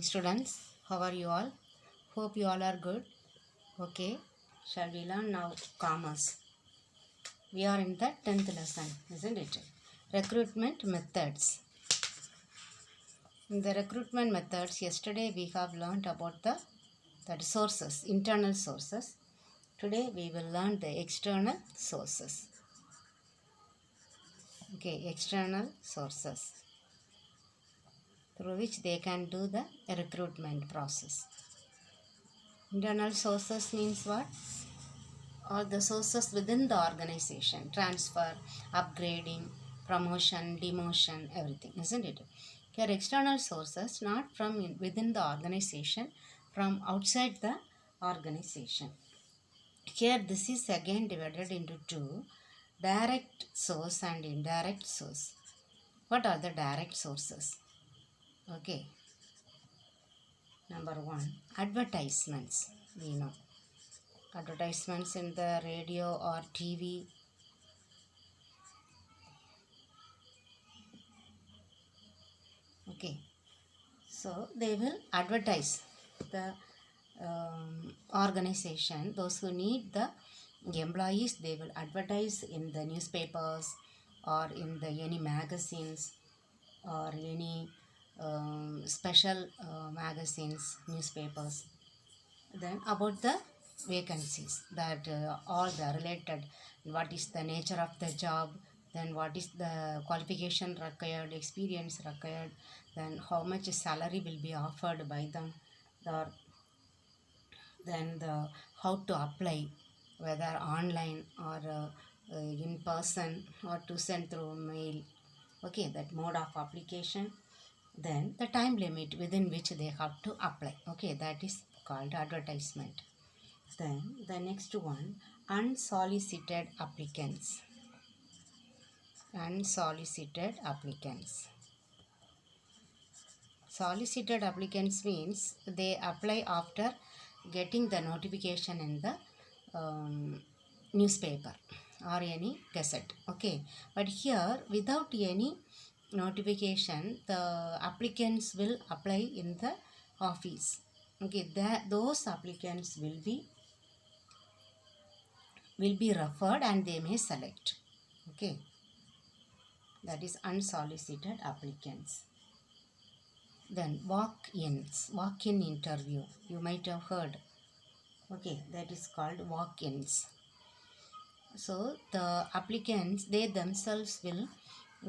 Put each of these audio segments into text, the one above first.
Students, how are you all? Hope you all are good. Okay, shall we learn now commerce? We are in the 10th lesson, isn't it? Recruitment methods. In the recruitment methods, yesterday we have learned about the sources, internal sources. Today we will learn the external sources. Okay, external sources through which they can do the recruitment process. Internal sources means what? All the sources within the organization, transfer, upgrading, promotion, demotion, everything, isn't it? Here external sources, not from within the organization, from outside the organization. Here this is again divided into two, direct source and indirect source. What are the direct sources? Okay, number one, advertisements. We know advertisements in the radio or TV. Okay, so they will advertise the organization. Those who need the employees, they will advertise in the newspapers or in the any magazines or any special magazines, newspapers. Then about the vacancies, that all the related, what is the nature of the job, then what is the qualification required, experience required, then how much salary will be offered by them, or then the how to apply, whether online or in person or to send through mail. Okay, that mode of application. Then the time limit within which they have to apply. Okay, that is called advertisement. Then the next one, unsolicited applicants. Unsolicited applicants. Solicited applicants means they apply after getting the notification in the newspaper or any gazette. Okay, but here without any notification, the applicants will apply in the office. Okay, those applicants will be referred and they may select. Okay, that is unsolicited applicants. Then walk-in interview, you might have heard. Okay, that is called walk-ins. So the applicants, they themselves will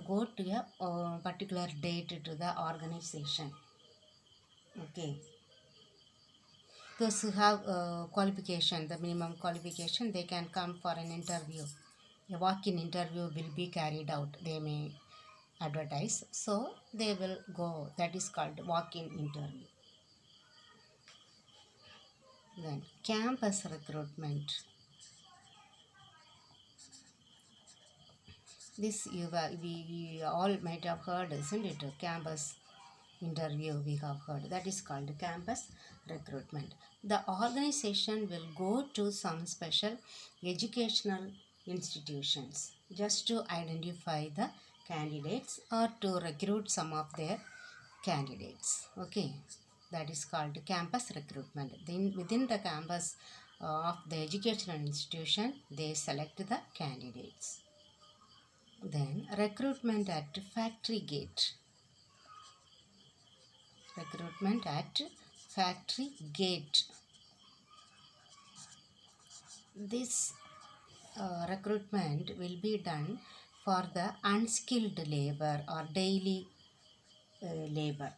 go to a particular date to the organization. Okay, those who have qualification, the minimum qualification, they can come for an interview. A walk-in interview will be carried out. They may advertise, so they will go. That is called walk-in interview. Then campus recruitment. This we all might have heard, isn't it? Campus interview we have heard. That is called campus recruitment. The organization will go to some special educational institutions just to identify the candidates or to recruit some of their candidates. Okay, that is called campus recruitment. Then within the campus of the educational institution, they select the candidates. Then recruitment at factory gate. Recruitment at factory gate. This recruitment will be done for the unskilled labor or daily labor.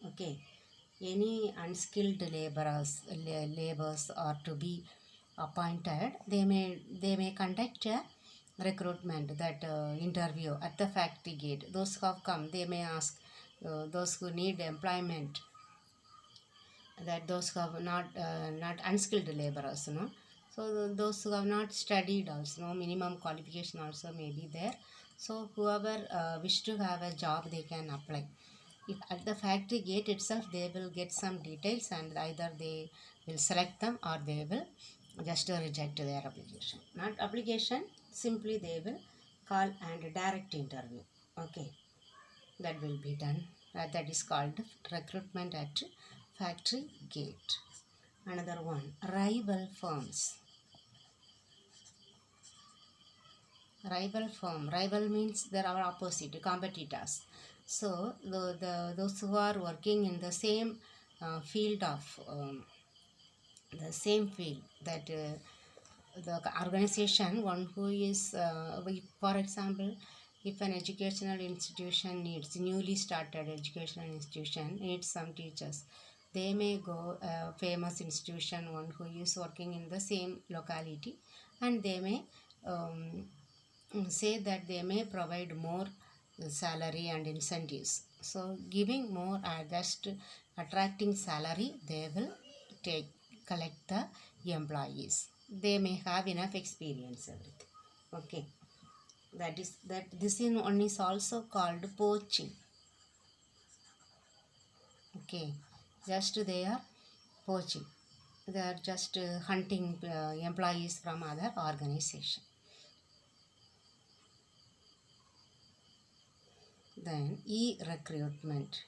Okay, any unskilled laborers are to be appointed. They may conduct a recruitment, that interview at the factory gate. Those who have come, they may ask those who need employment, that those who have not unskilled laborers, no. So those who have not studied also, no minimum qualification also may be there. So whoever wish to have a job, they can apply. If at the factory gate itself, they will get some details and either they will select them or they will just reject their application. Not application, simply they will call and direct interview. Okay, that will be done. that is called recruitment at factory gate. Another one, rival firms. Rival means there are opposite competitors. So those who are working in the same field of the same field that the organization, one who is for example, if an educational institution needs, newly started educational institution needs some teachers, they may go famous institution, one who is working in the same locality, and they may say that they may provide more salary and incentives. So giving more just attracting salary, they will take collect the employees. They may have enough experience, everything. Okay, that this in one is also called poaching. Okay, just they are poaching. They are just hunting employees from other organization. Then e-recruitment.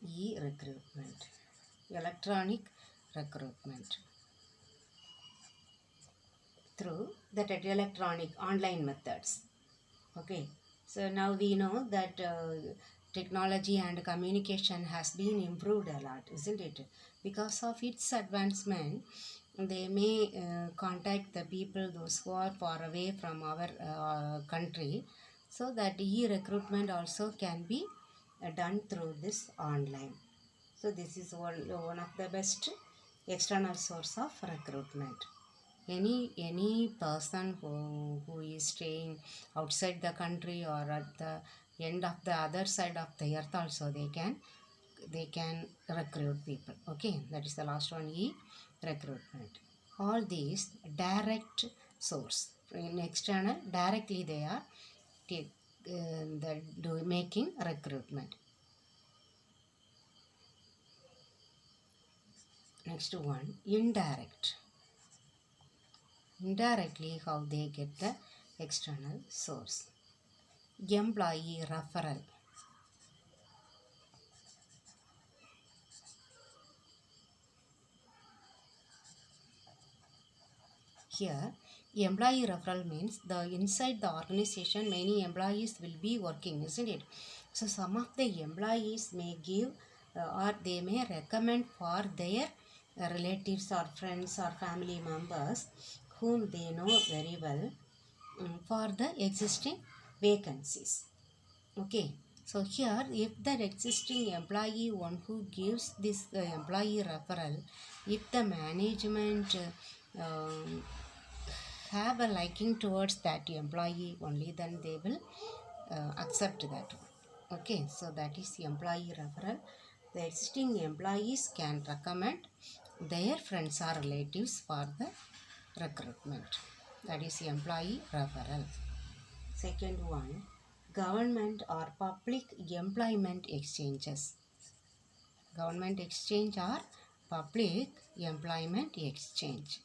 E-recruitment, electronic recruitment through that electronic online methods. Okay, so now we know that technology and communication has been improved a lot, isn't it? Because of its advancement, they may contact the people those who are far away from our country, so that e-recruitment also can be done through this online. So this is one of the best external source of recruitment. Any person who is staying outside the country or at the end of the other side of the earth also, they can recruit people. Okay, that is the last one, e-recruitment. All these direct source. In external, directly they are making recruitment. Next one, indirect. Indirectly, how they get the external source. Employee referral. Here, employee referral means the inside the organization many employees will be working, isn't it? So some of the employees may give or they may recommend for their relatives or friends or family members whom they know very well for the existing vacancies. Okay, so here if the existing employee, one who gives this employee referral, if the management have a liking towards that employee, only then they will accept that one. Okay, so that is employee referral. The existing employees can recommend their friends or relatives for the recruitment. That is employee referral. Second one, government or public employment exchanges. Government exchange or public employment exchange.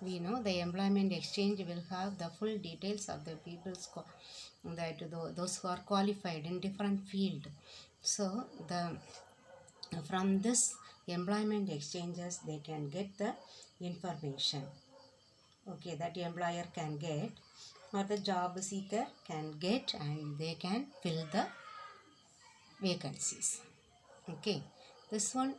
We know the employment exchange will have the full details of the people's those who are qualified in different field. So from this employment exchanges they can get the information. Okay, that employer can get or the job seeker can get, and they can fill the vacancies. Okay, this one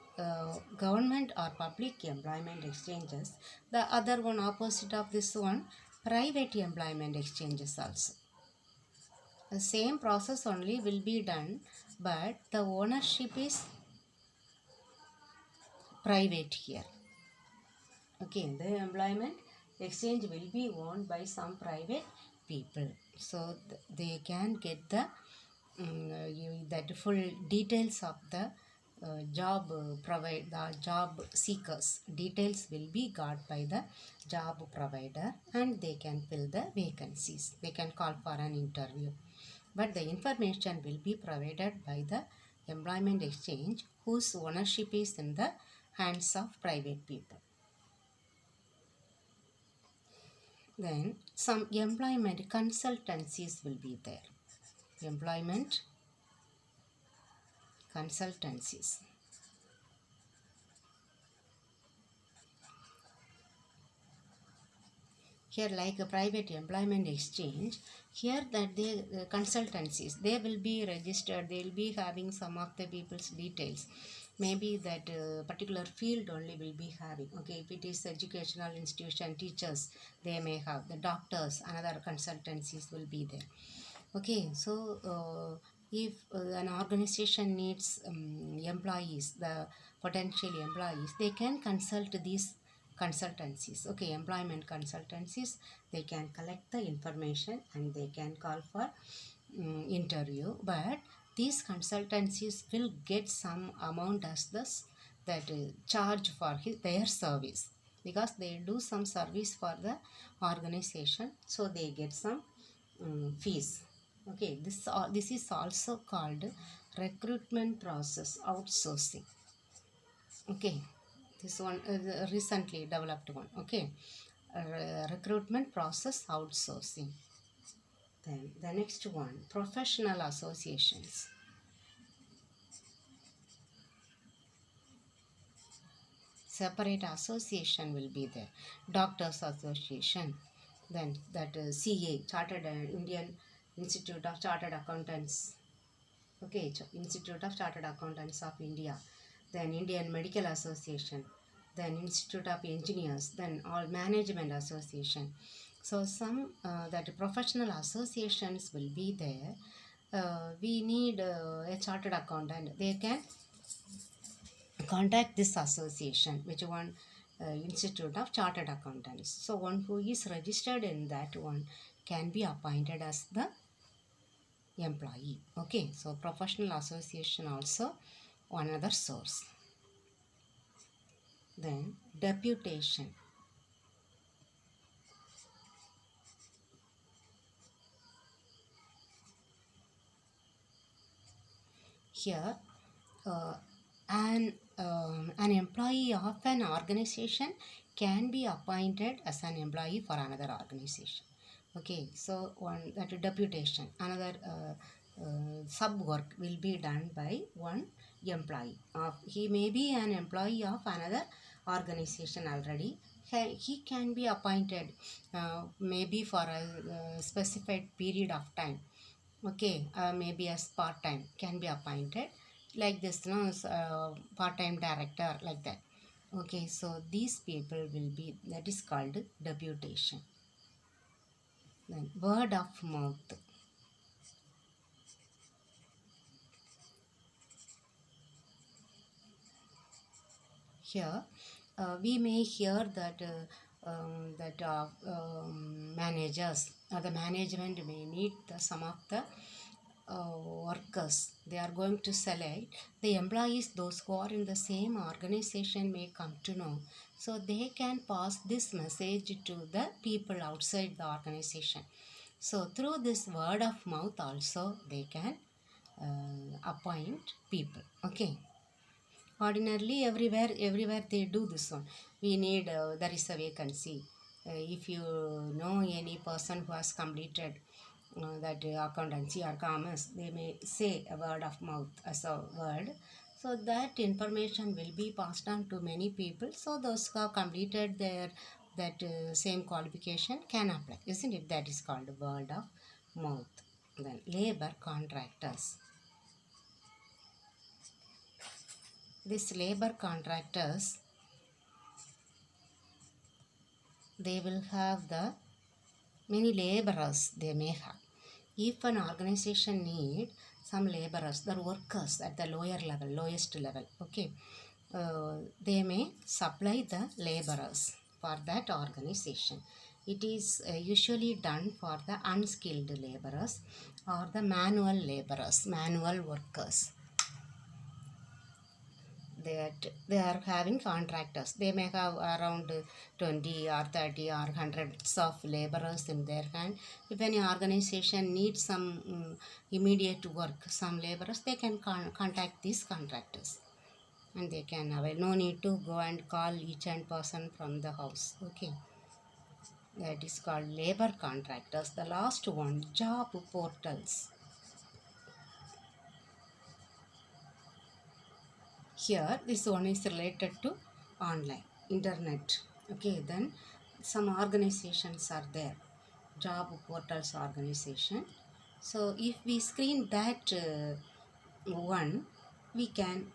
government or public employment exchanges. The other one opposite of this one, private employment exchanges also. The same process only will be done, but the ownership is private here. Okay, the employment exchange will be owned by some private people, so they can get the that full details of the the job seekers details will be got by the job provider, and they can fill the vacancies. They can call for an interview, but the information will be provided by the employment exchange whose ownership is in the hands of private people. Then some employment consultancies will be there. employment consultancies. Here, like a private employment exchange, here that they consultancies, they will be registered, they will be having some of the people's details. Maybe that particular field only will be having. Okay, if it is educational institution, teachers, they may have the doctors, another consultancies will be there. Okay, so if an organization needs employees, the potential employees, they can consult these consultancies. Okay, employment consultancies, they can collect the information and they can call for interview, but these consultancies will get some amount as this that charge for their service, because they do some service for the organization, so they get some fees. Okay, this is also called recruitment process outsourcing. Okay, this one is recently developed one. Okay, recruitment process outsourcing. Then the next one, professional associations. Separate association will be there. Doctors Association, then that CA, Chartered Indian Institute of Chartered Accountants. Okay, Institute of Chartered Accountants of India, then Indian Medical Association, then Institute of Engineers, then all Management Association. So some that professional associations will be there. We need a chartered accountant. They can contact this association, which one Institute of Chartered Accountants. So one who is registered in that one can be appointed as the employee. Okay, so professional association also another source. Then deputation. Here an employee of an organization can be appointed as an employee for another organization. Okay, so one that deputation, another sub work will be done by one employee. He may be an employee of another organization already. He can be appointed maybe for a specified period of time. Okay, maybe as part-time can be appointed like this, no, part-time director like that. Okay, so these people will be, that is called deputation. Then word of mouth. Here we may hear that managers or the management may need some of the workers. They are going to select the employees, those who are in the same organization may come to know, so they can pass this message to the people outside the organization. So through this word of mouth also they can appoint people. Okay, ordinarily everywhere they do this one. We need there is a vacancy. If you know any person who has completed that accountancy or commerce, they may say a word of mouth as a word, so that information will be passed on to many people, so those who have completed their that same qualification can apply, isn't it? That is called word of mouth. Then labor contractors. These labor contractors, they will have the many laborers they may have. If an organization need some laborers, the workers at the lower level, lowest level, okay, they may supply the laborers for that organization. It is usually done for the unskilled laborers or the manual laborers, manual workers. That they are having contractors. They may have around 20 or 30 or hundreds of laborers in their hand. If any organization needs some immediate work, some laborers, they can contact these contractors and they can avail. No need to go and call each and person from the house. Okay, that is called labor contractors. The last one, job portals. Here this one is related to online internet. Okay, then some organizations are there, job portals organization. So if we screen that one, we can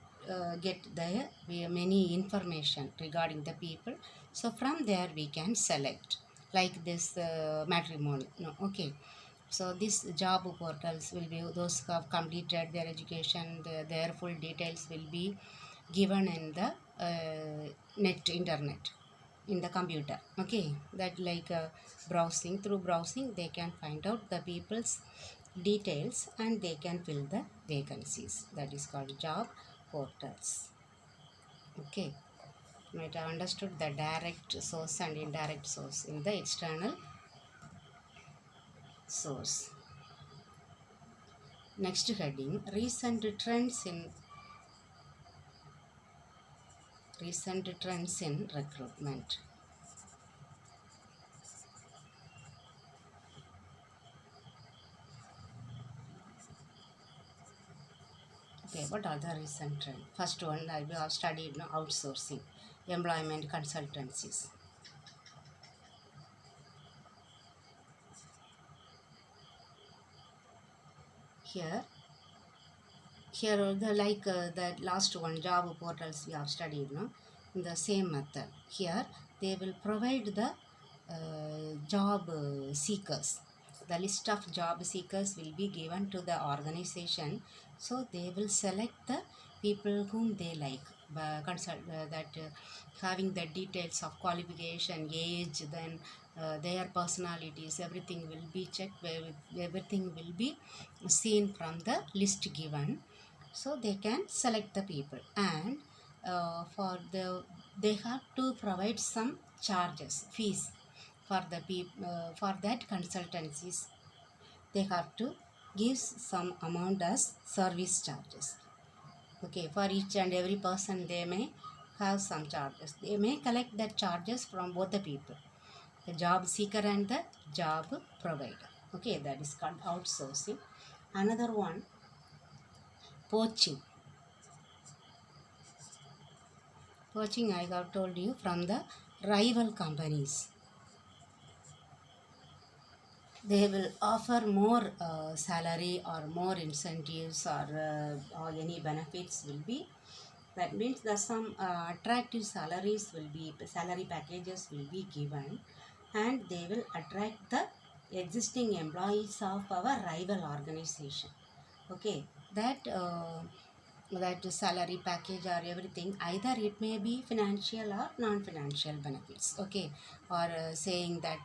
get there many information regarding the people. So from there we can select, like this matrimony, no, okay. So these job portals will be those who have completed their education, their full details will be given in the internet, in the computer. Okay, that like browsing, through browsing they can find out the people's details and they can fill the vacancies. That is called job portals. Okay, might have understood the direct source and indirect source in the external source. Next heading, recent trends in recruitment. Okay, what are the recent trends? First one, I have studied outsourcing, employment consultancies. Here the like the last one, job portals we have studied, no, in the same method. Here they will provide the job seekers. The list of job seekers will be given to the organization, so they will select the people whom they like, having the details of qualification, age, then their personalities, everything will be checked, everything will be seen from the list given. So they can select the people, and they have to provide some charges, fees for the for that consultancies. They have to give some amount as service charges. Okay, for each and every person they may have some charges. They may collect that charges from both the people, the job seeker and the job provider. Okay, that is called outsourcing. Another one, poaching. Poaching, I have told you, from the rival companies. They will offer more salary or more incentives, or any benefits will be. That means that some attractive salary packages will be given, and they will attract the existing employees of our rival organization. Okay, that salary package or everything, either it may be financial or non-financial benefits. Okay, or saying that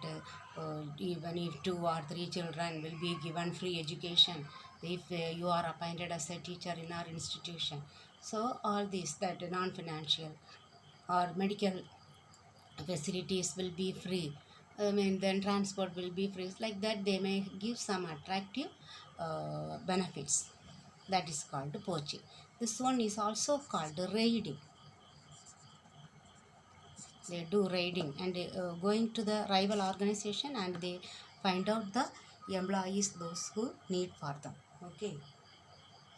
even if 2 or 3 children will be given free education if you are appointed as a teacher in our institution. So all these, that non-financial or medical facilities will be free, I mean then transport will be free, like that they may give some attractive benefits. That is called poaching. This one is also called raiding. They do raiding and going to the rival organization, and they find out the employees those who need for them. Okay,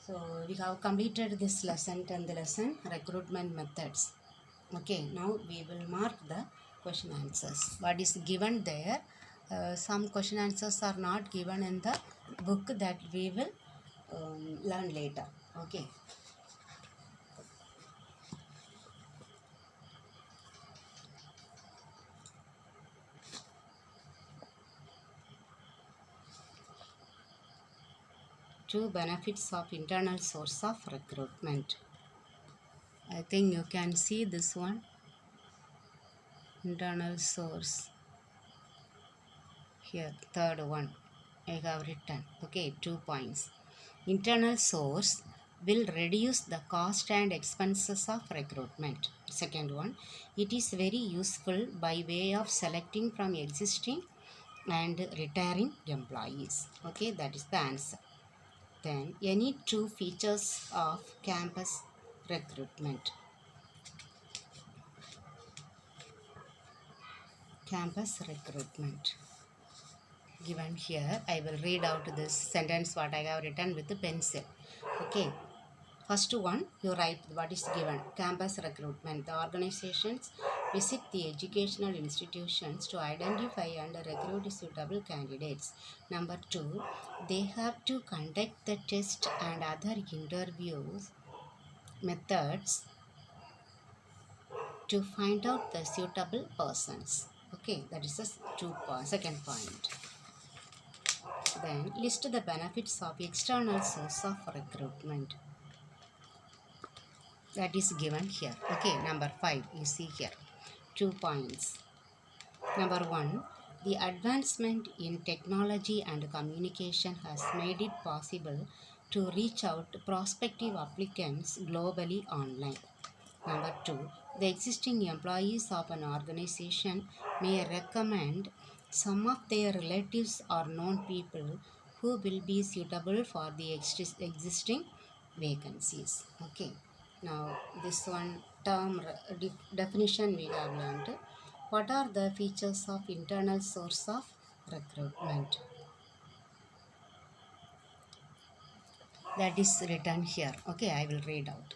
so we have completed this lesson, 10th lesson, recruitment methods. Okay, now we will mark the question answers. What is given there? Some question answers are not given in the book, that we will learn later. Okay. Two benefits of internal source of recruitment. I think you can see this one, internal source. Here, third one I have written. Okay, 2 points. Internal source will reduce the cost and expenses of recruitment. Second one, it is very useful by way of selecting from existing and retiring employees. Okay, that is the answer. Then, any two features of campus recruitment. Campus recruitment. Given here, I will read out this sentence what I have written with the pencil. Okay. First one, you write what is given. Campus recruitment. The organizations visit the educational institutions to identify and recruit suitable candidates. Number two, they have to conduct the test and other interviews methods to find out the suitable persons. Okay, that is the second point. Then list the benefits of external source of recruitment. That is given here. Okay, number 5, you see here 2 points. Number 1, the advancement in technology and communication has made it possible to reach out to prospective applicants globally online. Number 2, the existing employees of an organization may recommend some of their relatives or known people who will be suitable for the existing vacancies. Okay, now this one term definition we have learned. What are the features of internal source of recruitment? That is written here. Okay, I will read out.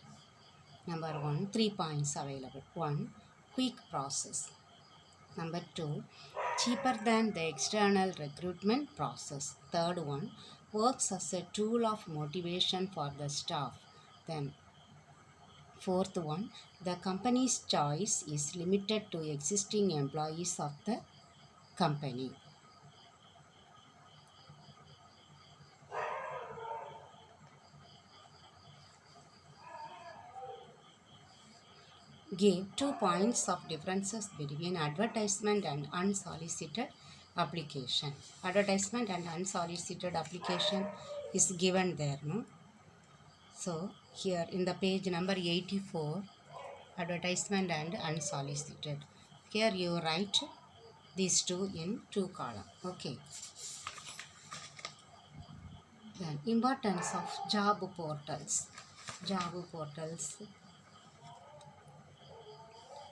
Number 1, 3 points available. 1, quick process. Number 2, cheaper than the external recruitment process. Third one, works as a tool of motivation for the staff. Then fourth one, the company's choice is limited to existing employees of the company. Give 2 points of differences between advertisement and unsolicited application. Advertisement and unsolicited application is given there, no? So here in the page number 84, advertisement and unsolicited. Here you write these two in 2 column. Okay. Then importance of job portals. Job portals.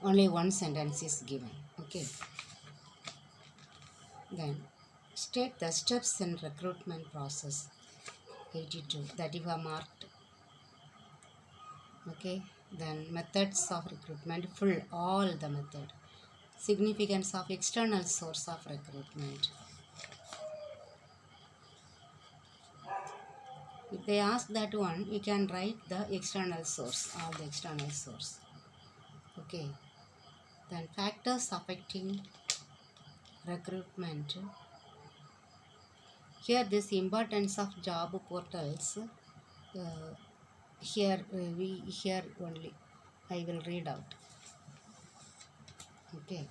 Only one sentence is given. Okay. Then state the steps in recruitment process. 82 that you have marked. Okay. Then methods of recruitment, full all the method. Significance of external source of recruitment. If they ask that one, you can write the external source or the external source. Okay. Then factors affecting recruitment. Here this importance of job portals. Here only I will read out. Okay.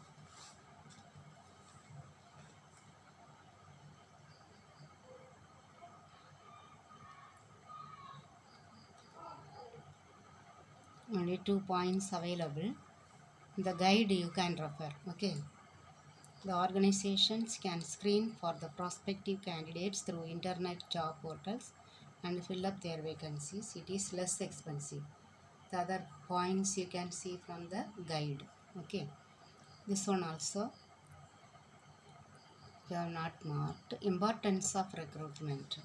Only 2 points available. The guide you can refer. Okay. The organizations can screen for the prospective candidates through internet job portals and fill up their vacancies. It is less expensive. The other points you can see from the guide. Okay. This one also you have not marked. Importance of recruitment.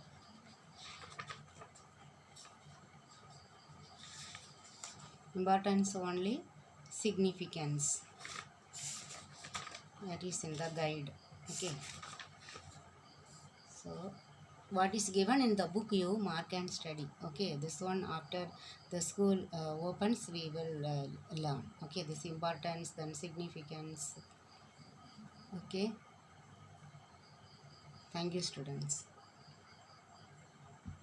Importance only, significance. That is in the guide. Okay. So what is given in the book you mark and study. Okay, this one after the school opens we will learn. Okay, this importance, then significance. Okay, thank you students.